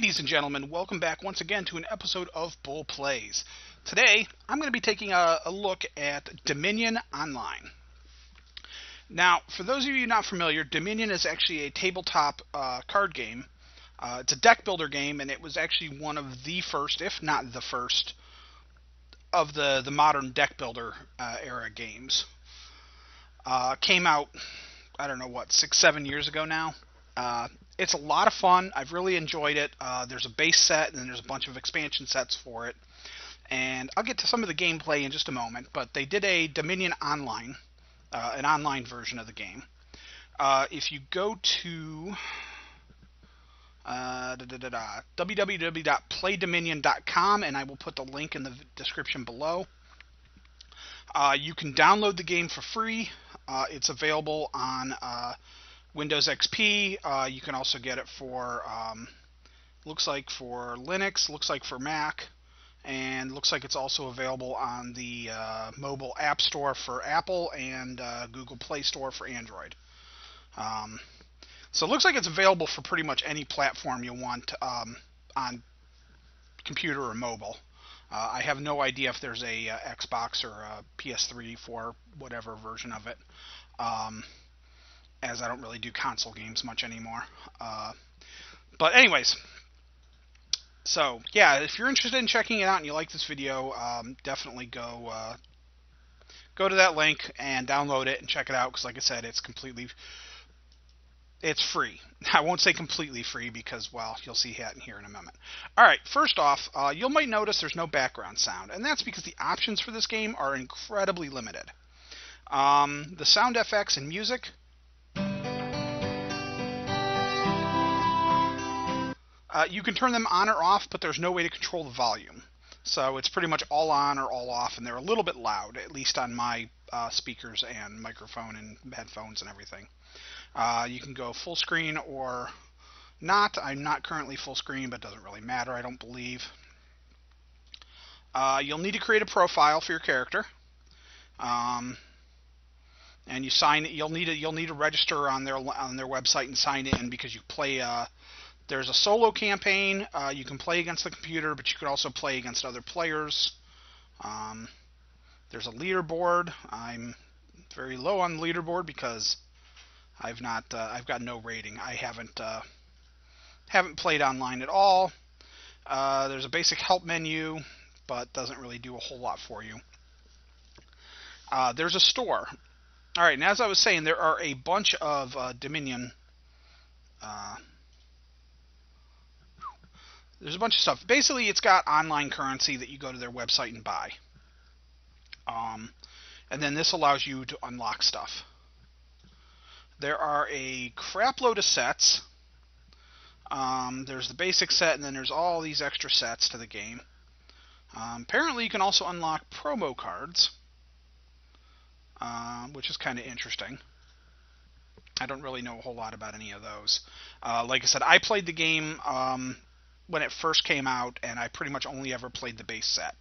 Ladies and gentlemen, welcome back once again to an episode of Bull Plays. Today, I'm going to be taking a look at Dominion Online. Now, for those of you not familiar, Dominion is actually a tabletop card game. It's a deck builder game, and it was actually one of the first, if not the first, of the modern deck builder era games. Came out, I don't know what, 6-7 years ago now. It's a lot of fun. I've really enjoyed it. There's a base set, and then there's a bunch of expansion sets for it. And I'll get to some of the gameplay in just a moment, but they did a Dominion Online, an online version of the game. If you go to www.playdominion.com, and I will put the link in the description below, you can download the game for free. It's available on Windows XP. You can also get it for, looks like for Linux, looks like for Mac, and looks like it's also available on the mobile App Store for Apple and Google Play Store for Android. So it looks like it's available for pretty much any platform you want on computer or mobile. I have no idea if there's a Xbox or a PS3 for whatever version of it. As I don't really do console games much anymore. But anyways, so yeah, if you're interested in checking it out and you like this video, definitely go to that link and download it and check it out, because like I said, it's free. I won't say completely free because, well, you'll see that here in a moment. Alright, first off, you might notice there's no background sound, and that's because the options for this game are incredibly limited. The sound effects and music, you can turn them on or off, but there's no way to control the volume. So it's pretty much all on or all off, and they're a little bit loud, at least on my speakers and microphone and headphones and everything. You can go full screen or not. I'm not currently full screen, but it doesn't really matter, I don't believe. You'll need to create a profile for your character. And you'll need to register on their website and sign in, because you play there's a solo campaign. You can play against the computer, but you could also play against other players. There's a leaderboard. I'm very low on the leaderboard because I've got no rating. I haven't played online at all. There's a basic help menu, but doesn't really do a whole lot for you. There's a store. All right, and as I was saying, there are a bunch of Dominion. There's a bunch of stuff. Basically, it's got online currency that you go to their website and buy. And then this allows you to unlock stuff. There are a crap load of sets. There's the basic set, and then there's all these extra sets to the game. Apparently, you can also unlock promo cards, which is kind of interesting. I don't really know a whole lot about any of those. Like I said, I played the game when it first came out, and I pretty much only ever played the base set.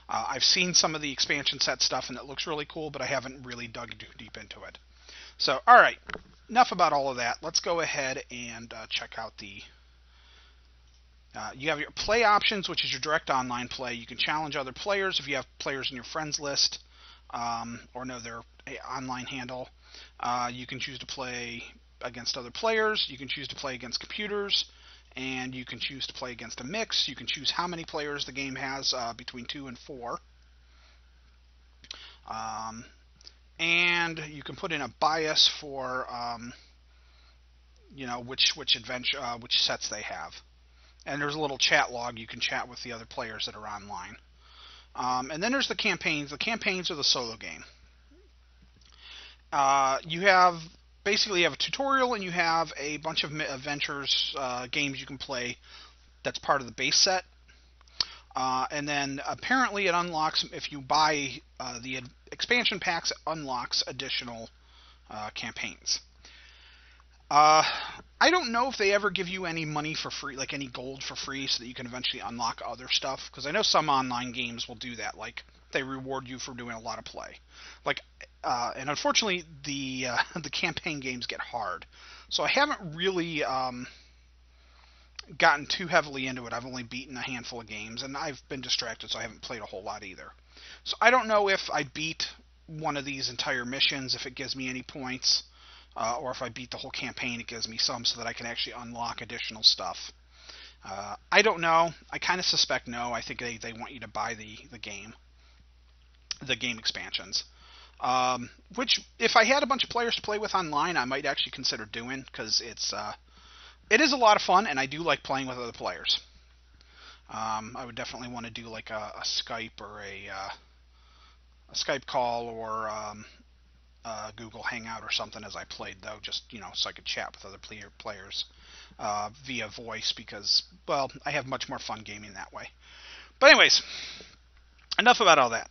I've seen some of the expansion set stuff, and it looks really cool, but I haven't really dug too deep into it. So, alright, enough about all of that. Let's go ahead and check out the... you have your play options, which is your direct online play. You can challenge other players if you have players in your friends list, or know their online handle. You can choose to play against other players. You can choose to play against computers. And you can choose to play against a mix. You can choose how many players the game has, between 2 and 4. And you can put in a bias for, which sets they have. And there's a little chat log. You can chat with the other players that are online. And then there's the campaigns. The campaigns are the solo game. Basically, you have a tutorial, and you have a bunch of adventures, games you can play that's part of the base set. And then, apparently, it unlocks, if you buy the expansion packs, it unlocks additional campaigns. I don't know if they ever give you any money for free, like any gold for free, so that you can eventually unlock other stuff, because I know some online games will do that, like they reward you for doing a lot of play. And unfortunately, the campaign games get hard. So I haven't really gotten too heavily into it. I've only beaten a handful of games, and I've been distracted, so I haven't played a whole lot either. So I don't know if I beat one of these entire missions, if it gives me any points, or if I beat the whole campaign, it gives me some so that I can actually unlock additional stuff. I don't know. I kind of suspect no. I think they want you to buy the game expansions. Which, if I had a bunch of players to play with online, I might actually consider doing, because it is a lot of fun, and I do like playing with other players. I would definitely want to do like a Skype or a Skype call or Google Hangout or something as I played, though, just so I could chat with other players via voice, because, well, I have much more fun gaming that way. But anyways, enough about all that.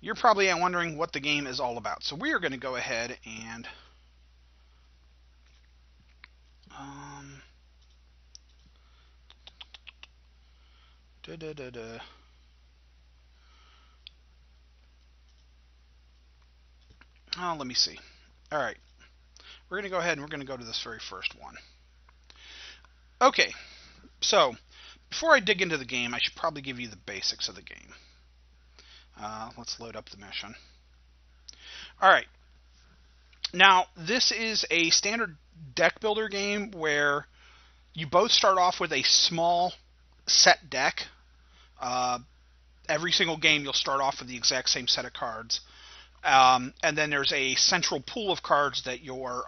You're probably wondering what the game is all about, so we are going to go ahead and let me see. All right, we're going to go ahead and we're going to go to this very first one. Okay, so before I dig into the game, I should probably give you the basics of the game. Let's load up the mission. All right. Now, this is a standard deck builder game where you both start off with a small set deck. Every single game, you'll start off with the exact same set of cards. And then there's a central pool of cards that you're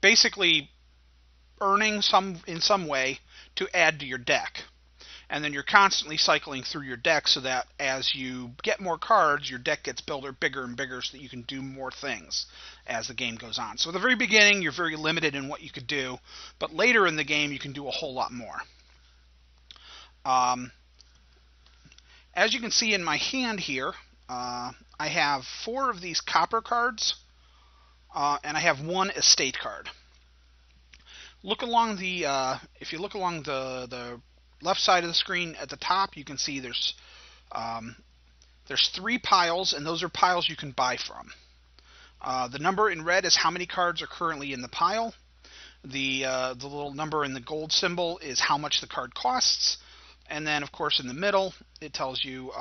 basically earning in some way to add to your deck. And then you're constantly cycling through your deck so that as you get more cards, your deck gets bigger and bigger so that you can do more things as the game goes on. So at the very beginning, you're very limited in what you could do, but later in the game, you can do a whole lot more. As you can see in my hand here, I have 4 of these copper cards, and I have 1 estate card. Look along if you look along the left side of the screen at the top, you can see there's 3 piles, and those are piles you can buy from. The number in red is how many cards are currently in the pile. The little number in the gold symbol is how much the card costs. And then, of course, in the middle, it tells you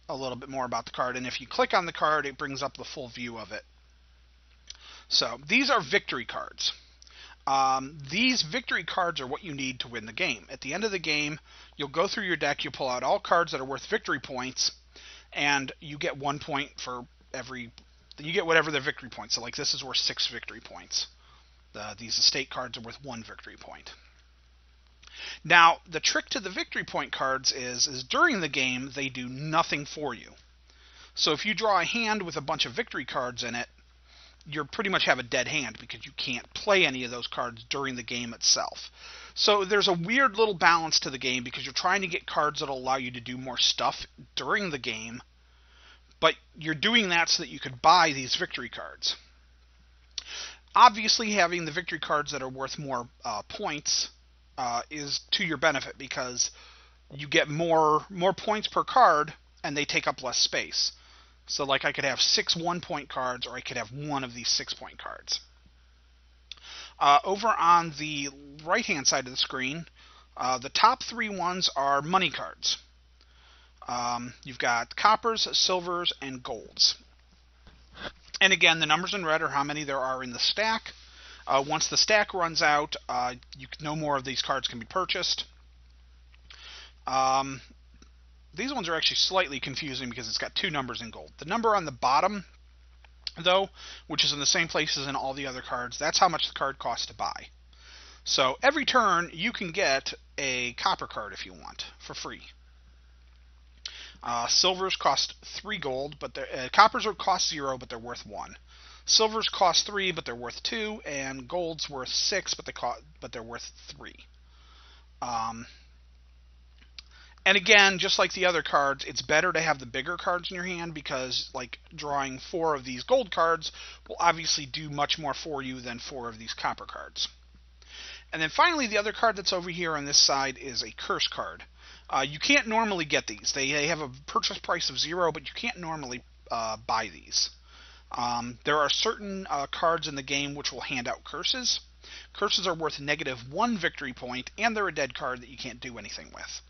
a little bit more about the card. And if you click on the card, it brings up the full view of it. So these are victory cards. These victory cards are what you need to win the game. At the end of the game, you'll go through your deck, you'll pull out all cards that are worth victory points, and you get 1 point for every... You get whatever the victory points. So like this is worth 6 victory points. These estate cards are worth 1 victory point. Now, the trick to the victory point cards is during the game, they do nothing for you. So if you draw a hand with a bunch of victory cards in it, you pretty much have a dead hand because you can't play any of those cards during the game itself. So there's a weird little balance to the game because you're trying to get cards that will allow you to do more stuff during the game, but you're doing that so that you could buy these victory cards. Obviously, having the victory cards that are worth more points is to your benefit because you get more points per card and they take up less space. So like I could have 6 1-point cards, or I could have 1 of these 6-point cards. Over on the right-hand side of the screen, the top 3 ones are money cards. You've got coppers, silvers, and golds. And again, the numbers in red are how many there are in the stack. Once the stack runs out, no more of these cards can be purchased. These ones are actually slightly confusing because it's got 2 numbers in gold. The number on the bottom, though, which is in the same place as in all the other cards, that's how much the card costs to buy. So every turn, you can get a copper card if you want, for free. Silvers cost 3 gold, but coppers cost 0, but they're worth 1. Silvers cost 3, but they're worth 2, and gold's worth 6, but they're worth 3. And again, just like the other cards, it's better to have the bigger cards in your hand because, like, drawing 4 of these gold cards will obviously do much more for you than 4 of these copper cards. And then finally, the other card that's over here on this side is a curse card. You can't normally get these. They have a purchase price of 0, but you can't normally buy these. There are certain cards in the game which will hand out curses. Curses are worth -1 victory point, and they're a dead card that you can't do anything with.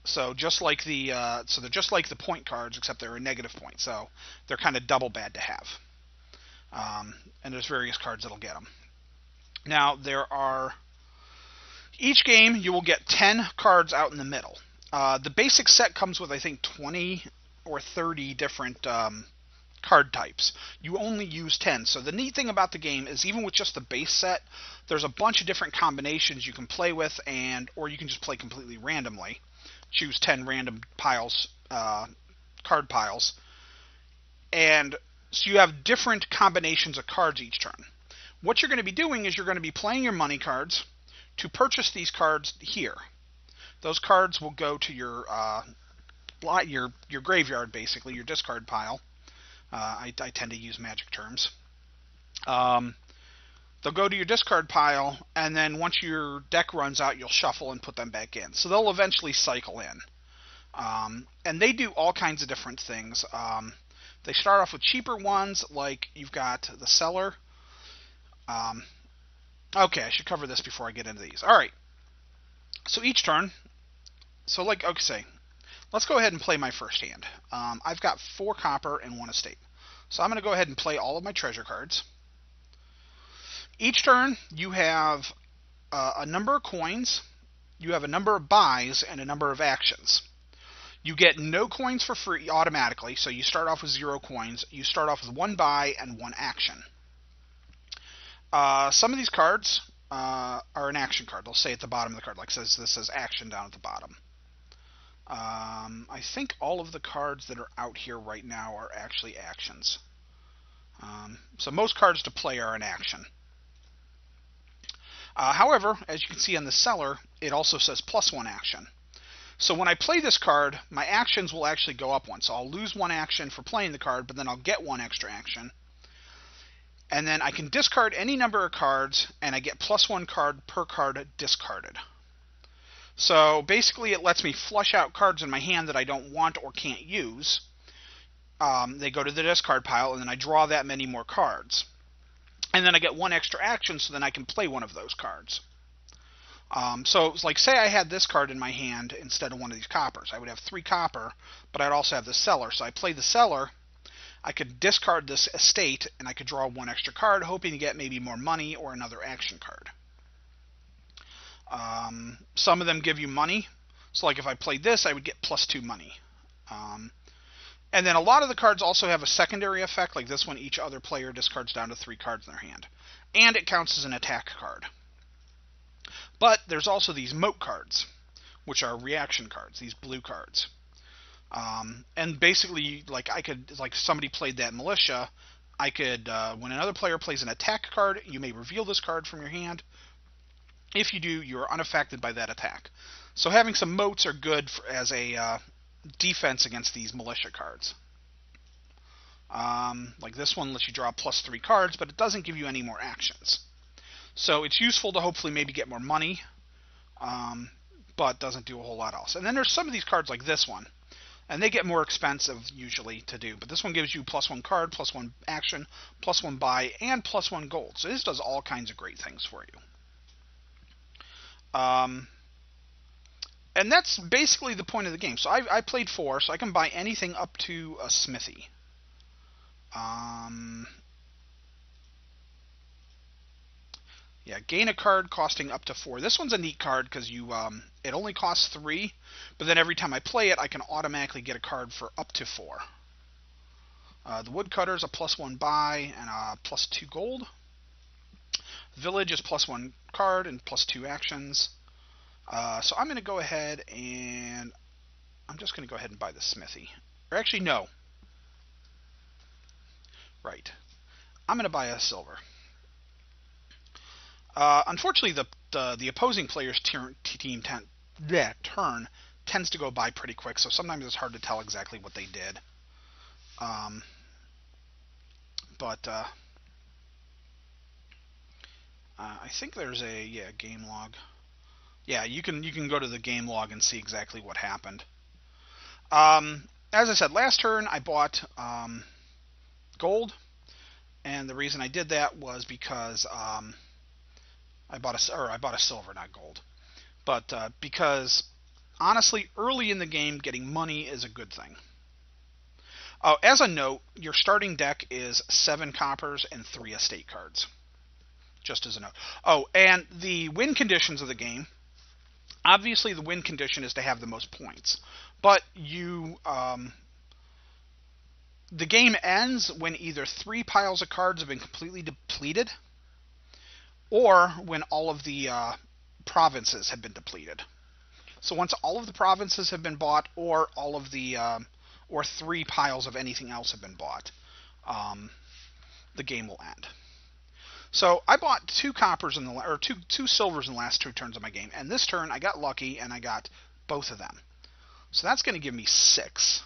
So just like they're just like the point cards, except they're a negative point. So they're kind of double bad to have. And there's various cards that'll get them. Now each game you will get 10 cards out in the middle. The basic set comes with, I think, 20 or 30 different card types. You only use 10. So the neat thing about the game is, even with just the base set, there's a bunch of different combinations you can play with, or you can just play completely randomly. Choose 10 random piles, card piles, and so you have different combinations of cards each turn. What you're going to be doing is you're going to be playing your money cards to purchase these cards here. Those cards will go to your graveyard, basically, your discard pile. I tend to use magic terms. They'll go to your discard pile, and then once your deck runs out, you'll shuffle and put them back in. So they'll eventually cycle in. And they do all kinds of different things. They start off with cheaper ones, like you've got the Cellar. Okay, I should cover this before I get into these. All right. So each turn, let's go ahead and play my first hand. I've got 4 copper and 1 estate. So I'm going to go ahead and play all of my treasure cards. Each turn, you have a number of coins, you have a number of buys, and a number of actions. You get no coins for free automatically, so you start off with 0 coins. You start off with 1 buy and 1 action. Some of these cards are an action card. They'll say at the bottom of the card, like this says action down at the bottom. I think all of the cards that are out here right now are actually actions. So most cards to play are an action. However, as you can see on the Cellar, it also says +1 action. So when I play this card, my actions will actually go up 1. So I'll lose 1 action for playing the card, but then I'll get 1 extra action. And then I can discard any number of cards, and I get +1 card per card discarded. So basically it lets me flush out cards in my hand that I don't want or can't use. They go to the discard pile, and then I draw that many more cards. And then I get 1 extra action, so then I can play one of those cards. So it's like, say I had this card in my hand instead of one of these coppers. I would have 3 copper, but I'd also have the Cellar. So I play the Cellar. I could discard this estate, and I could draw 1 extra card, hoping to get maybe more money or another action card. Some of them give you money. So like if I played this, I would get +2 money. And then a lot of the cards also have a secondary effect, like this one. Each other player discards down to 3 cards in their hand. And it counts as an attack card. But there's also these moat cards, which are reaction cards, these blue cards. And basically, like somebody played that militia, I could, when another player plays an attack card, you may reveal this card from your hand. If you do, you're unaffected by that attack. So having some moats are good as a defense against these militia cards. Like this one lets you draw +3 cards, but it doesn't give you any more actions. So it's useful to hopefully maybe get more money, but doesn't do a whole lot else. And then there's some of these cards like this one, and they get more expensive usually to do. But this one gives you +1 card, +1 action, +1 buy, and +1 gold. So this does all kinds of great things for you. And that's basically the point of the game. So I played 4, so I can buy anything up to a smithy. Yeah, gain a card costing up to 4. This one's a neat card because it only costs 3, but then every time I play it, I can automatically get a card for up to 4. The woodcutter's a +1 buy and a +2 gold. Village is +1 card and +2 actions. So I'm going to go ahead and I'm just going to go ahead and buy the smithy. Or actually, no. Right. I'm going to buy a silver. Unfortunately, the opposing player's turn tends to go by pretty quick, so sometimes it's hard to tell exactly what they did. I think there's a game log. Yeah, you can go to the game log and see exactly what happened. As I said, last turn I bought gold, And the reason I did that was because I bought a silver, not gold. But because honestly, early in the game, getting money is a good thing. As a note, your starting deck is 7 coppers and 3 estate cards. Just as a note. Oh, and the win conditions of the game. Obviously, the win condition is to have the most points, but the game ends when either 3 piles of cards have been completely depleted, or when all of the provinces have been depleted. So once all of the provinces have been bought, or all of the or 3 piles of anything else have been bought, the game will end. So I bought 2 coppers two silvers in the last 2 turns of my game, and this turn I got lucky and I got both of them. So that's going to give me 6.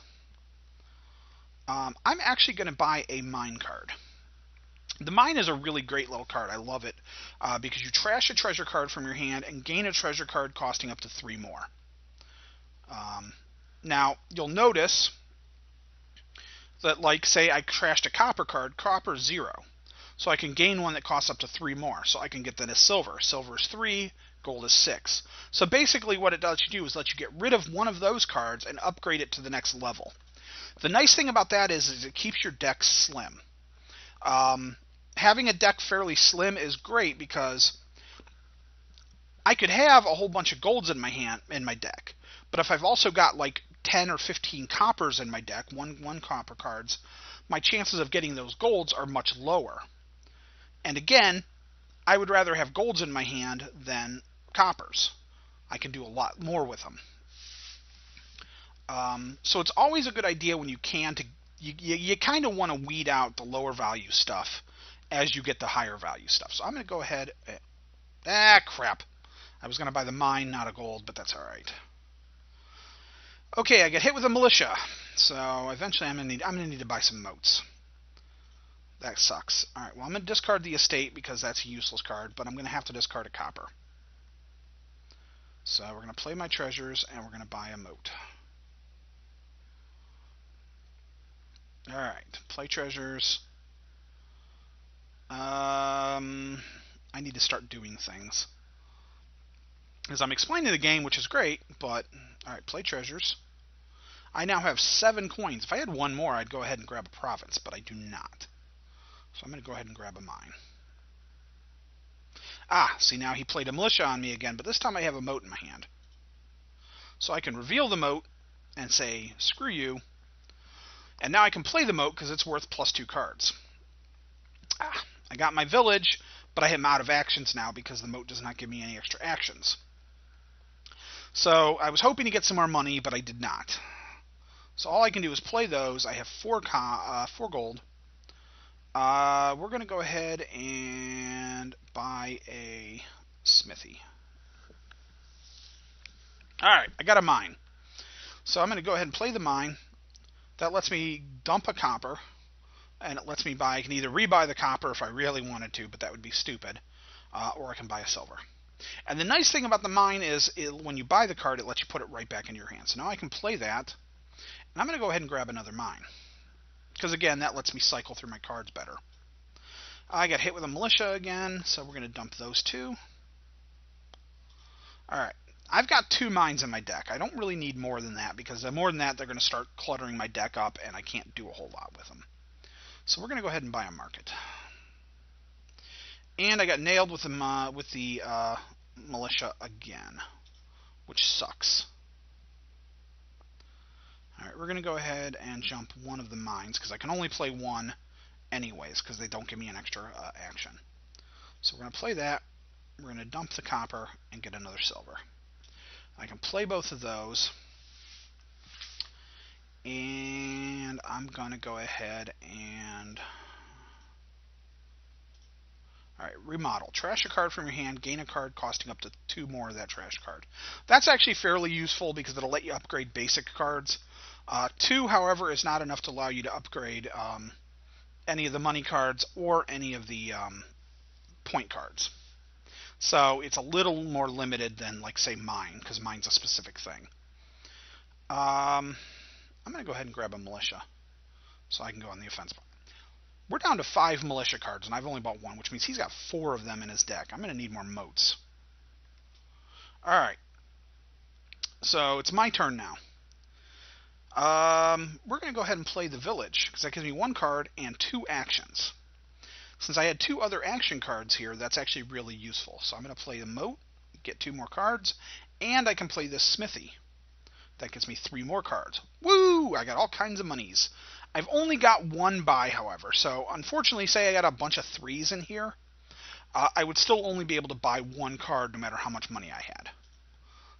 I'm actually going to buy a mine card. The mine is a really great little card. I love it because you trash a treasure card from your hand and gain a treasure card costing up to 3 more. Now, you'll notice that, like, say I trashed a copper card, copper is 0. So I can gain one that costs up to 3 more. So I can get then a silver. Silver is 3, gold is 6. So basically what it does you do is let you get rid of one of those cards and upgrade it to the next level. The nice thing about that is it keeps your deck slim. Having a deck fairly slim is great because I could have a whole bunch of golds in my deck, but if I've also got like 10 or 15 coppers in my deck, one copper cards, my chances of getting those golds are much lower. And again, I would rather have golds in my hand than coppers. I can do a lot more with them. So it's always a good idea when you can to you kind of want to weed out the lower value stuff as you get the higher value stuff. So I'm going to go ahead. Crap! I was going to buy the mine, not a gold, but that's all right. Okay, I get hit with a militia, so eventually I'm going to need to buy some moats. That sucks. All right, well I'm going to discard the estate because that's a useless card, but I'm going to have to discard a copper. So we're going to play my treasures and we're going to buy a moat. Alright, play treasures. I need to start doing things. Because I'm explaining the game, which is great, but... Alright, play treasures. I now have 7 coins. If I had 1 more, I'd go ahead and grab a province, but I do not. So I'm going to go ahead and grab a mine. See, now he played a militia on me again, but this time I have a moat in my hand. So I can reveal the moat and say, screw you. And now I can play the moat because it's worth +2 cards. I got my village, but I am out of actions now because the moat does not give me any extra actions. So I was hoping to get some more money, but I did not. So all I can do is play those. I have 4 gold. We're going to go ahead and buy a smithy. Alright, I got a mine. So I'm going to go ahead and play the mine. That lets me dump a copper, and it lets me buy. I can either rebuy the copper if I really wanted to, but that would be stupid, or I can buy a silver. And the nice thing about the mine is when you buy the card, it lets you put it right back into your hand. So now I can play that, and I'm going to go ahead and grab another mine. Because again, that lets me cycle through my cards better. I got hit with a militia again, so we're going to dump those 2. Alright. I've got 2 mines in my deck. I don't really need more than that, because more than that, they're going to start cluttering my deck up, and I can't do a whole lot with them. So we're going to go ahead and buy a market. And I got nailed with the militia again, which sucks. Alright, we're going to go ahead and jump one of the mines, because I can only play 1 anyways, because they don't give me an extra action. So we're going to play that. We're going to dump the copper and get another silver. I can play both of those, and I'm going to go ahead and alright, remodel. Trash a card from your hand, gain a card costing up to 2 more of that trash card. That's actually fairly useful because it'll let you upgrade basic cards. 2, however, is not enough to allow you to upgrade any of the money cards or any of the point cards. So it's a little more limited than, like, say, mine, because mine's a specific thing. I'm going to go ahead and grab a militia so I can go on the offense. We're down to 5 militia cards, and I've only bought 1, which means he's got 4 of them in his deck. I'm going to need more moats. Alright. So it's my turn now. We're going to go ahead and play the village, because that gives me 1 card and 2 actions. Since I had 2 other action cards here, that's actually really useful. So I'm going to play the moat, get 2 more cards, and I can play this smithy. That gets me 3 more cards. Woo! I got all kinds of monies. I've only got 1 buy, however, so unfortunately, say I got a bunch of 3s in here, I would still only be able to buy 1 card no matter how much money I had.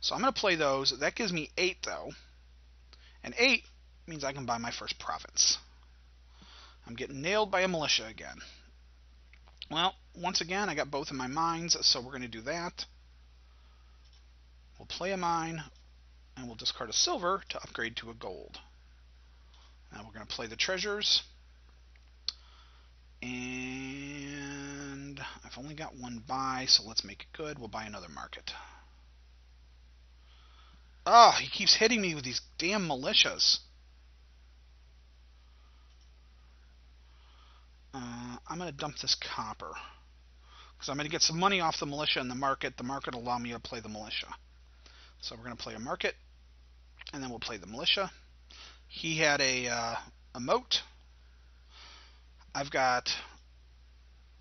So I'm going to play those. That gives me 8, though. And 8 means I can buy my first province. I'm getting nailed by a militia again. Well, once again, I got both in my mines, so we're going to do that. We'll play a mine, and we'll discard a silver to upgrade to a gold. Now we're going to play the treasures. And I've only got 1 buy, so let's make it good. We'll buy another market. Oh, he keeps hitting me with these damn militias. I'm going to dump this copper, because I'm going to get some money off the militia in the market. The market will allow me to play the militia. So we're going to play a market, and then we'll play the militia. He had a moat. I've got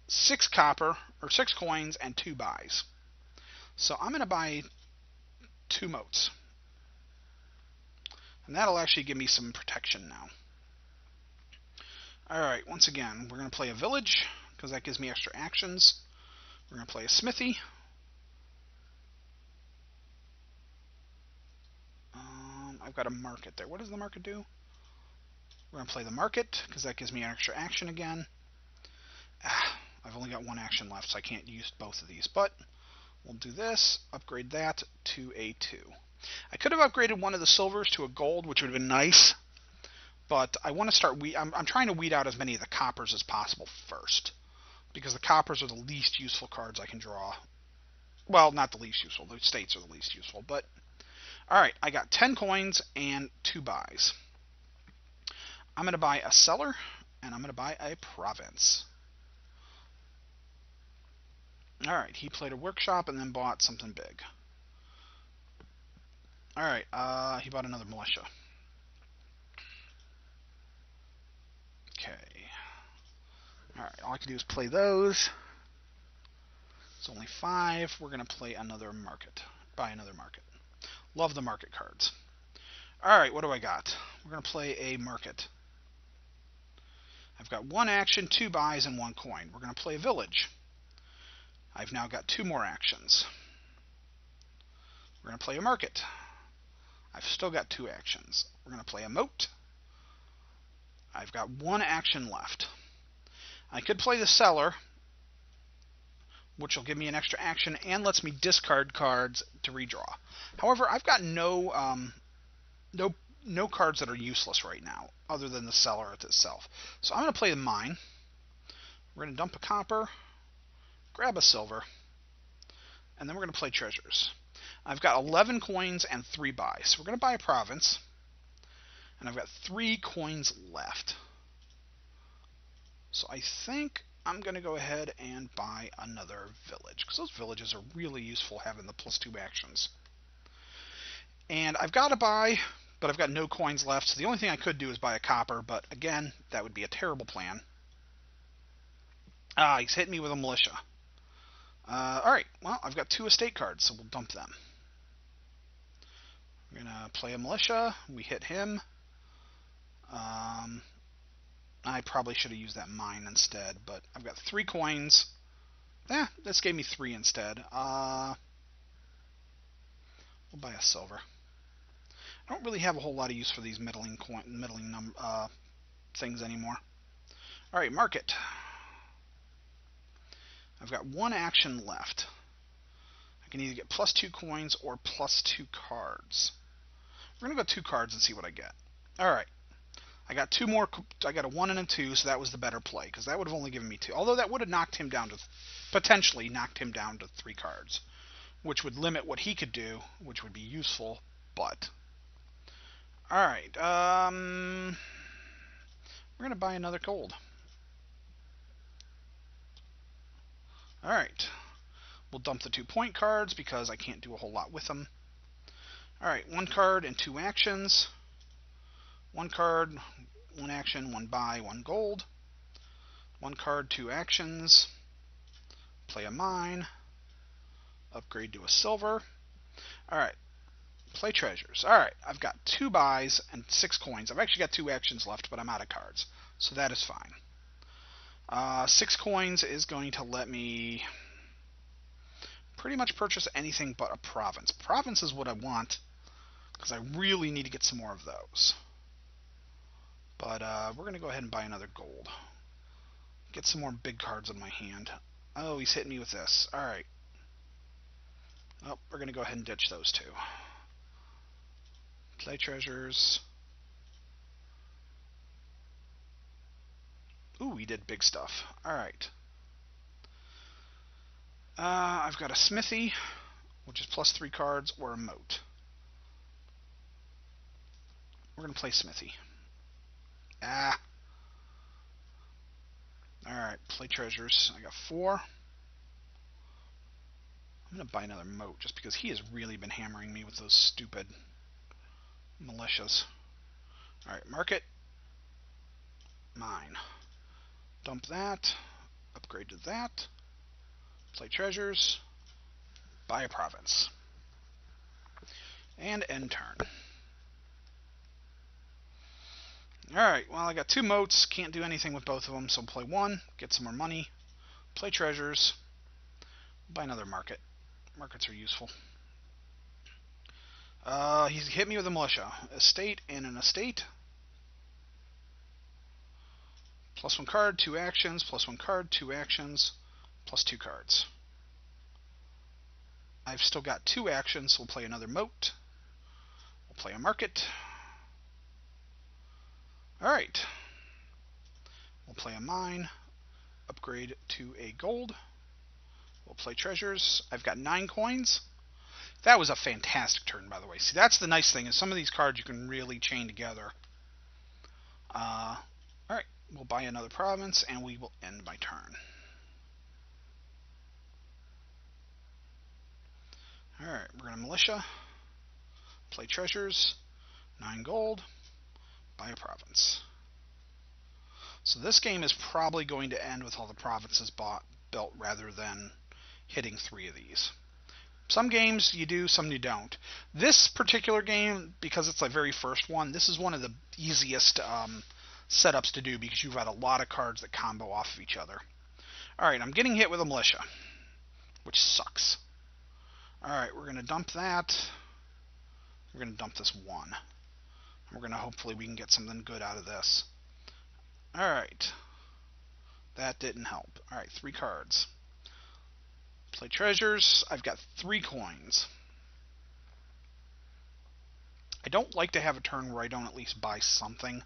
6 copper, or 6 coins, and 2 buys. So I'm going to buy 2 moats. And that'll actually give me some protection now. Alright, once again, we're going to play a village, because that gives me extra actions. We're going to play a smithy. I've got a market there. What does the market do? We're going to play the market, because that gives me an extra action again. I've only got 1 action left, so I can't use both of these. But we'll do this, upgrade that to a 2. I could have upgraded one of the silvers to a gold, which would have been nice. But I want to start. I'm trying to weed out as many of the coppers as possible first, because the coppers are the least useful cards I can draw. Well, not the least useful. The states are the least useful. But all right, I got 10 coins and 2 buys. I'm going to buy a cellar, and I'm going to buy a province. All right, he played a workshop and then bought something big. All right, he bought another militia. Okay. Alright, all I can do is play those. It's only 5. We're going to play another market. Buy another market. Love the market cards. Alright, what do I got? We're going to play a market. I've got 1 action, 2 buys, and 1 coin. We're going to play a village. I've now got 2 more actions. We're going to play a market. I've still got 2 actions. We're going to play a moat. I've got 1 action left. I could play the cellar, which will give me an extra action and lets me discard cards to redraw. However, I've got no cards that are useless right now, other than the cellar itself. So I'm going to play the mine. We're going to dump a copper, grab a silver, and then we're going to play treasures. I've got 11 coins and 3 buys. So we're going to buy a province. And I've got 3 coins left. So I think I'm going to go ahead and buy another village, because those villages are really useful having the +2 actions. And I've got to buy, but I've got no coins left, so the only thing I could do is buy a copper, but again, that would be a terrible plan. He's hitting me with a militia. Alright, well, I've got 2 estate cards, so we'll dump them. We're going to play a militia. We hit him. I probably should have used that mine instead, but I've got 3 coins. This gave me 3 instead. We'll buy a silver. I don't really have a whole lot of use for these middling things anymore. Alright, market. I've got 1 action left. I can either get +2 coins or +2 cards. We're going to go 2 cards and see what I get. Alright. I got 2 more. I got a 1 and a 2, so that was the better play, because that would have only given me 2. Although that would have knocked him down to, potentially knocked him down to 3 cards, which would limit what he could do, which would be useful, but. Alright, we're going to buy another gold. Alright. We'll dump the 2-point cards because I can't do a whole lot with them. Alright, 1 card and 2 actions. 1 card, 1 action, 1 buy, 1 gold. 1 card, 2 actions. Play a mine. Upgrade to a silver. Alright. Play treasures. Alright, I've got 2 buys and 6 coins. I've actually got 2 actions left, but I'm out of cards. So that is fine. 6 coins is going to let me pretty much purchase anything but a province. Province is what I want, because I really need to get some more of those. But we're going to go ahead and buy another gold. Get some more big cards in my hand. Oh, he's hitting me with this. Alright. Oh, we're going to go ahead and ditch those 2. Play treasures. Ooh, he did big stuff. Alright. I've got a smithy, which is plus 3 cards, or a moat. We're going to play smithy. Ah. Alright, play treasures. I got 4. I'm going to buy another moat, just because he has really been hammering me with those stupid militias. Alright, market. Mine. Dump that. Upgrade to that. Play treasures. Buy a province. And end turn. Alright, well, I got 2 moats. Can't do anything with both of them, so play 1. Get some more money. Play treasures. Buy another market. Markets are useful. He's hit me with a militia. Estate and an estate. Plus 1 card, 2 actions. Plus 1 card, 2 actions. Plus 2 cards. I've still got 2 actions, so we'll play another moat. We'll play a market. Alright. We'll play a mine. Upgrade to a gold. We'll play treasures. I've got 9 coins. That was a fantastic turn, by the way. See, that's the nice thing, is some of these cards you can really chain together. Alright, we'll buy another province, and we will end my turn. Alright, we're going to militia. Play treasures. 9 gold. Buy a province. So this game is probably going to end with all the provinces built rather than hitting 3 of these. Some games you do, some you don't. This particular game, because it's the very first one, this is one of the easiest setups to do because you've got a lot of cards that combo off of each other. Alright, I'm getting hit with a militia, which sucks. Alright, we're going to dump that. We're going to dump this 1. We're going to hopefully we can get something good out of this. Alright. That didn't help. Alright, 3 cards. Play treasures. I've got 3 coins. I don't like to have a turn where I don't at least buy something.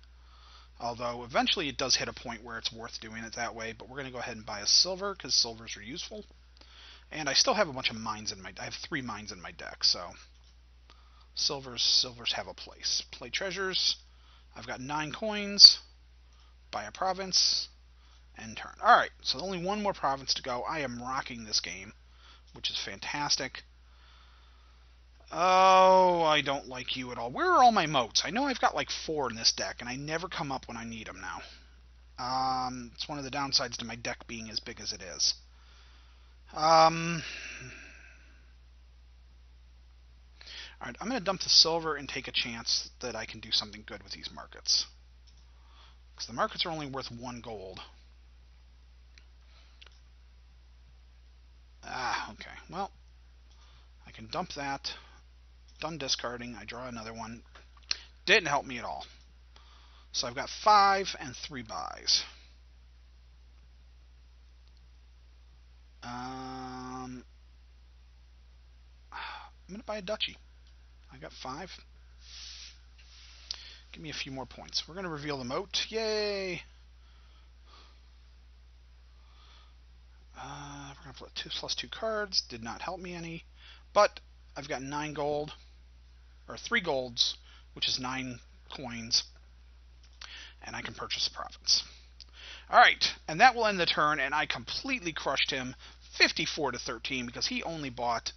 Although, eventually it does hit a point where it's worth doing it that way. But we're going to go ahead and buy a silver, because silvers are useful. And I still have a bunch of mines in my... I have 3 mines in my deck, so... Silvers have a place. Play treasures. I've got 9 coins. Buy a province. End turn. Alright, so only 1 more province to go. I am rocking this game, which is fantastic. Oh, I don't like you at all. Where are all my moats? I know I've got like 4 in this deck, and I never come up when I need them now. It's one of the downsides to my deck being as big as it is. Alright, I'm going to dump the silver and take a chance that I can do something good with these markets. Because the markets are only worth 1 gold. Okay. Well, I can dump that. Done discarding. I draw another one. Didn't help me at all. So I've got 5 and 3 buys. I'm going to buy a duchy. I got 5. Give me a few more points. We're going to reveal the moat. Yay! We're going to put 2 plus 2 cards. Did not help me any. But I've got 9 gold. Or 3 golds, which is 9 coins. And I can purchase a province. Alright, and that will end the turn, and I completely crushed him. 54-13 because he bought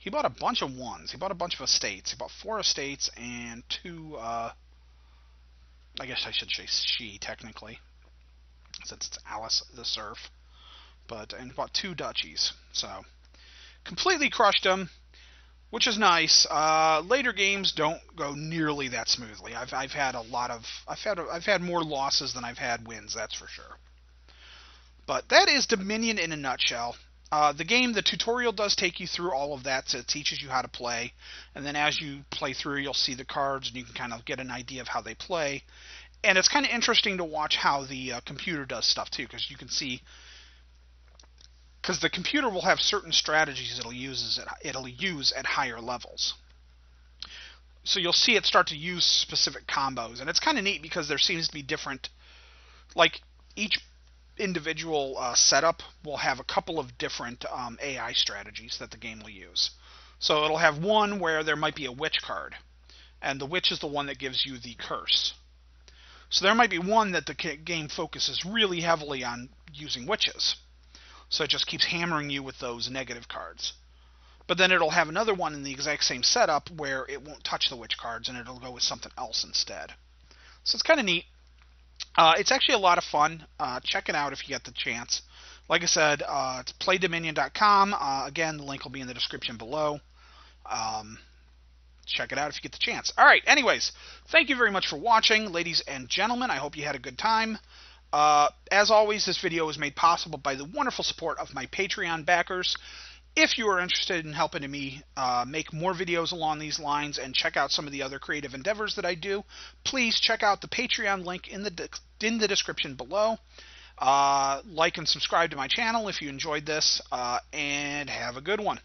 a bunch of ones. He bought a bunch of estates. He bought 4 estates and 2. I guess I should say she technically, since it's Alice the Serf. And bought 2 duchies. So completely crushed him, which is nice. Later games don't go nearly that smoothly. I've had more losses than I've had wins. That's for sure. But that is Dominion in a nutshell. The tutorial does take you through all of that, so it teaches you how to play. And then as you play through, you'll see the cards, and you can kind of get an idea of how they play. And it's kind of interesting to watch how the computer does stuff, too, because you can see... Because the computer will have certain strategies it'll use at higher levels. So you'll see it start to use specific combos. And it's kind of neat because there seems to be different... Like, each individual setup will have a couple of different AI strategies that the game will use. So it'll have one where there might be a witch card, and the witch is the one that gives you the curse. So there might be one that the game focuses really heavily on using witches. So it just keeps hammering you with those negative cards. But then it'll have another one in the exact same setup where it won't touch the witch cards, and it'll go with something else instead. So it's kind of neat. It's actually a lot of fun. Check it out if you get the chance. Like I said, it's playdominion.com. Again, the link will be in the description below. Check it out if you get the chance. All right, anyways, thank you very much for watching, ladies and gentlemen. I hope you had a good time. As always, this video was made possible by the wonderful support of my Patreon backers. If you are interested in helping me make more videos along these lines and check out some of the other creative endeavors that I do, please check out the Patreon link in the description below. Like and subscribe to my channel if you enjoyed this, and have a good one.